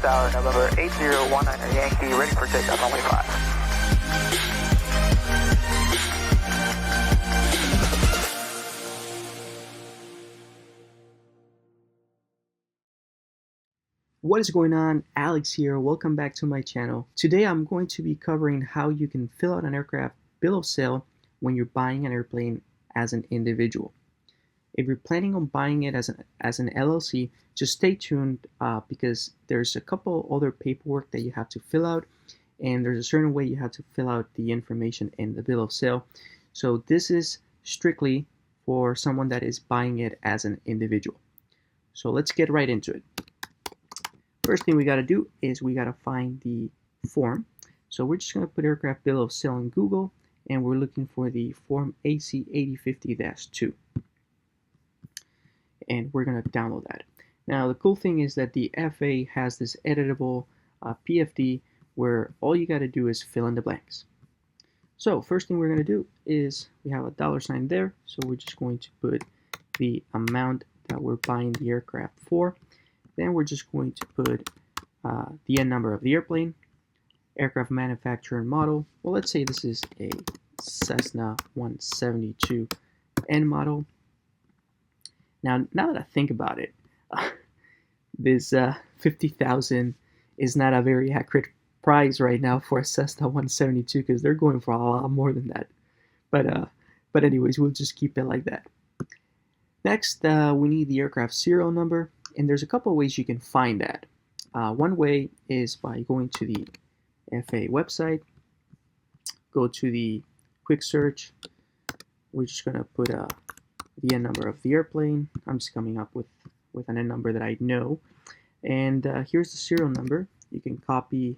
Tower, November 8019 Yankee, ready for takeoff, runway 5. What is going on? Alex here. Welcome back to my channel. Today I'm going to be covering how you can fill out an aircraft bill of sale when you're buying an airplane as an individual. If you're planning on buying it as an LLC, just stay tuned because there's a couple other paperwork that you have to fill out, and there's a certain way you have to fill out the information in the bill of sale. So this is strictly for someone that is buying it as an individual. So let's get right into it. First thing we got to do is we got to find the form. So we're just going to put aircraft bill of sale in Google, and we're looking for the form AC 8050-2. And we're going to download that. Now the cool thing is that the FAA has this editable PFD where all you got to do is fill in the blanks. So first thing we're going to do is we have a $sign there, so we're just going to put the amount that we're buying the aircraft for. Then we're just going to put the N number of the airplane, aircraft manufacturer and model. Well, let's say this is a Cessna 172 N model. Now that I think about it, this 50,000 is not a very accurate price right now for a Cessna 172 because they're going for a lot more than that. But anyways, we'll just keep it like that. Next, we need the aircraft serial number. And there's a couple of ways you can find that. One way is by going to the FAA website, go to the quick search. We're just going to put the N number of the airplane. I'm just coming up with an N number that I know. And here's the serial number. You can copy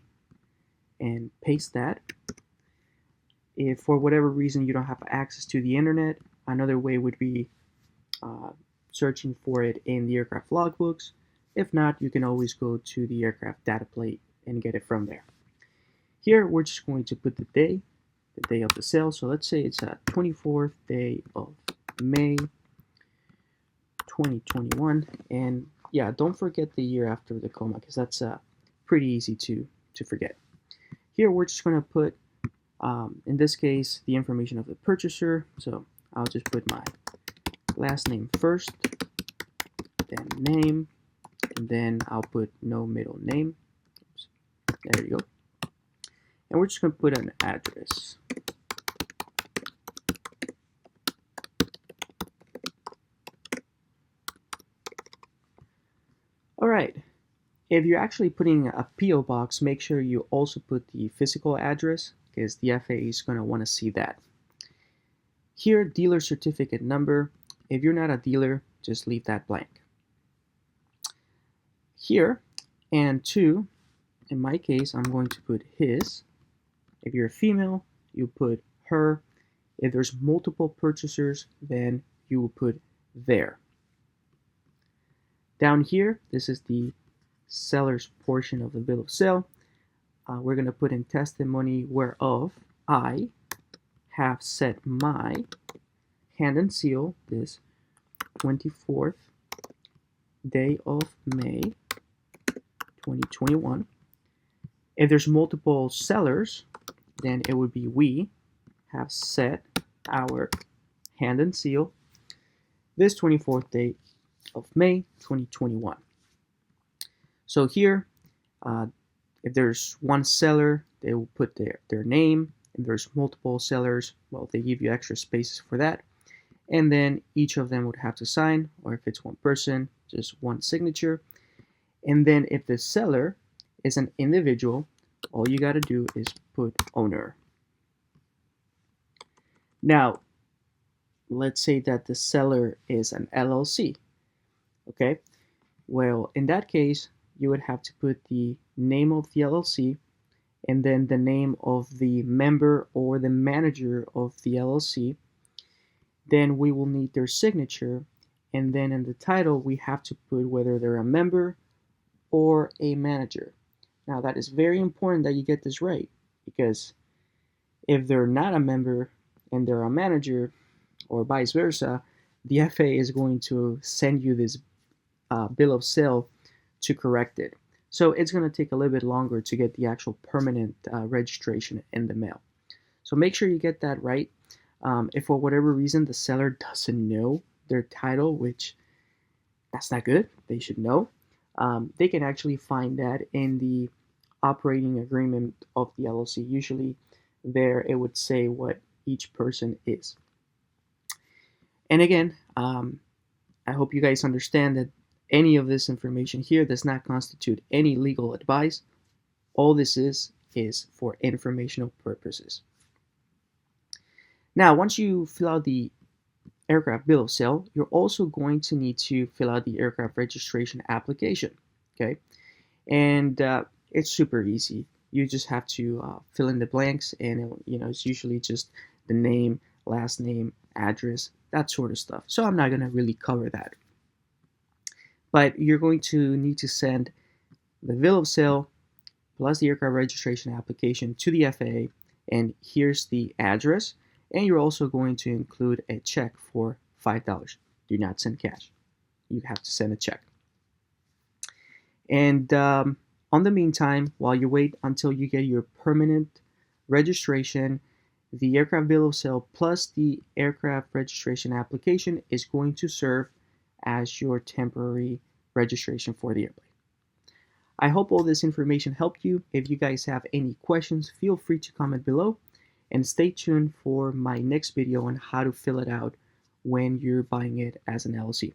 and paste that. If for whatever reason you don't have access to the internet, another way would be searching for it in the aircraft logbooks. If not, you can always go to the aircraft data plate and get it from there. Here, we're just going to put the day of the sale. So let's say it's a 24th day of May 2021. And yeah, don't forget the year after the comma because that's pretty easy to forget. Here, we're just going to put, in this case, the information of the purchaser. So I'll just put my last name first, then name, and then I'll put no middle name. Oops. There you go. And we're just going to put an address. All right. If you're actually putting a PO box, make sure you also put the physical address because the FAA is going to want to see that. Here, dealer certificate number. If you're not a dealer, just leave that blank. Here, and two, in my case, I'm going to put his. If you're a female, you put her. If there's multiple purchasers, then you will put their. Down here, this is the seller's portion of the bill of sale. We're going to put in testimony whereof I have set my hand and seal this 24th day of May 2021. If there's multiple sellers, then it would be we have set our hand and seal this 24th day of May 2021. So here, if there's one seller, they will put their name. If there's multiple sellers, well, they give you extra spaces for that. And then each of them would have to sign, or if it's one person, just one signature. And then if the seller is an individual, all you got to do is put owner. Now, let's say that the seller is an LLC. Okay, well, in that case, you would have to put the name of the LLC and then the name of the member or the manager of the LLC. Then we will need their signature, and then in the title we have to put whether they're a member or a manager. Now that is very important that you get this right, because if they're not a member and they're a manager, or vice versa, the FAA is going to send you this bill of sale to correct it. So it's going to take a little bit longer to get the actual permanent registration in the mail. So make sure you get that right. If for whatever reason the seller doesn't know their title, which that's not good, they should know. They can actually find that in the operating agreement of the LLC. Usually there it would say what each person is. And again, I hope you guys understand that any of this information here does not constitute any legal advice. All this is for informational purposes. Now, once you fill out the aircraft bill of sale, you're also going to need to fill out the aircraft registration application. Okay, and it's super easy. You just have to fill in the blanks, and it's usually just the name, last name, address, that sort of stuff. So I'm not going to really cover that. But you're going to need to send the bill of sale plus the aircraft registration application to the FAA, and here's the address. And you're also going to include a check for $5. Do not send cash. You have to send a check. And on the meantime, while you wait until you get your permanent registration, the aircraft bill of sale plus the aircraft registration application is going to serve as your temporary registration for the airplane. I hope all this information helped you. If you guys have any questions, feel free to comment below, and stay tuned for my next video on how to fill it out when you're buying it as an LLC.